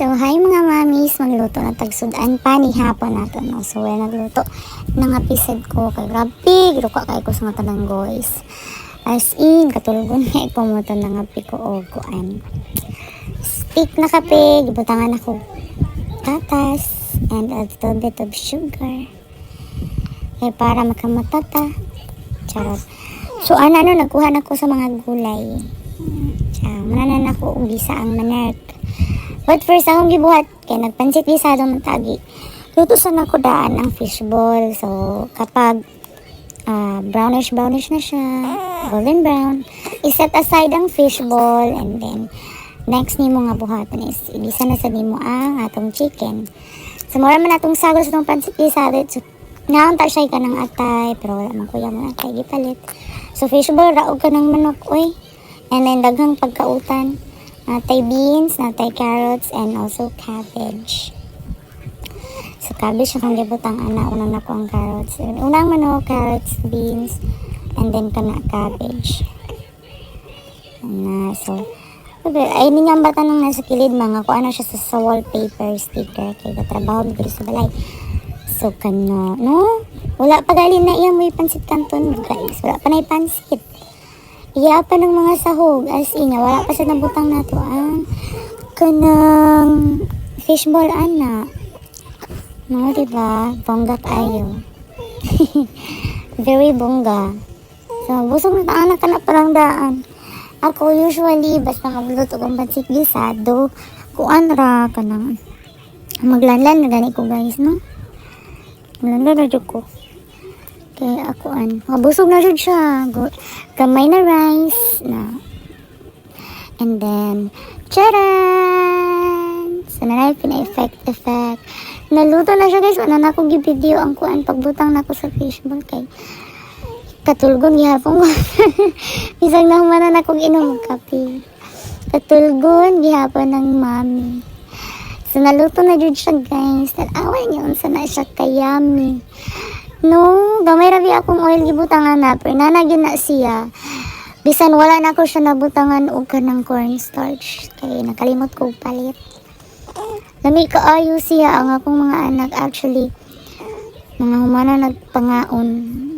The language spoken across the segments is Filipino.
So, hi mga mamis, magluto na tagsudan pa ni hapon nato, no? So, nagluto ng episode ko kay grabe, giruka kay ko sa mga tanang guys. As in, katulugon nga ikumoto ng api ko o kuan. Stick na kape, gibutangan ako tatas and a little bit of sugar. Eh, para makamatata. Charot. So, nagkuha na ko sa mga gulay. Mananan ako ugisa ang manerk. But first akong gibuhat kay nagpansit gisado man tagi. Lutusan ako daan ang fishball. So kapag brownish na siya, golden brown, iset aside ang fishball and then next nimo nga buhaton is igisa na sa nimo ang atong chicken. So mura man atong sagos ng pansit gisado. So naunta siya ka ng atay pero wala man kuya mo atay gipalit. So fishball raog ka ng manok oy. And then daghang pagkautan. Natay beans, natay carrots, and also cabbage. So, cabbage akong gibutang unang na ko ang carrots. Unang manok, carrots, beans, and then kana cabbage. So, ay ninyang bata nang nasa kilid mga ko ano siya sa wallpaper sticker kay katrabaho mi sa balay. So, kano, no? Wala pa gali na iya mo ipansit kanton, guys. Wala pa na ipansit. Iya pa ng mga sahog as in wala pa sa nabutang nato ang kanang fishball ana no diba bongga kayo. Very bongga. So busog na anak ka na parang daan. Ako usually basta magluto kong pansit gisado kuan ra kanang maglanlan na gani ko guys no maglanlan na ko. Kaya ako mabusog na siya siya. Kamay na rice na. And then, charan! So, na pina-effect. Naluto na siya guys. Wala na akong video ang kuan. Pagbutang na ako sa fishball kay katulgon gihapon ko. Isang nahumanan akong inom kape. Katulgon gihapon ng mami. So, naluto na jud siya guys. Tanawan yun. Sana siya kayami. No, gamay rabi akong oil gibutangan na pero nanagin na siya. Bisan wala na ko siya nabutangan og kanang cornstarch kay nakalimot ko palit. Lami kaayo siya ang akong mga anak actually. Mga humana nagpangaon,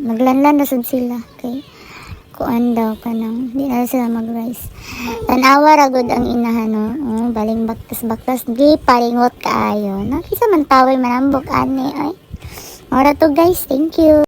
naglanlan na sad sila kay kuan daw kanang di na sila mag-rice. Tanawa ra gud ang inahan no. Baling baktas di paringot kaayo. Nakisa man taway manambok ani ay. Ora to guys, thank you.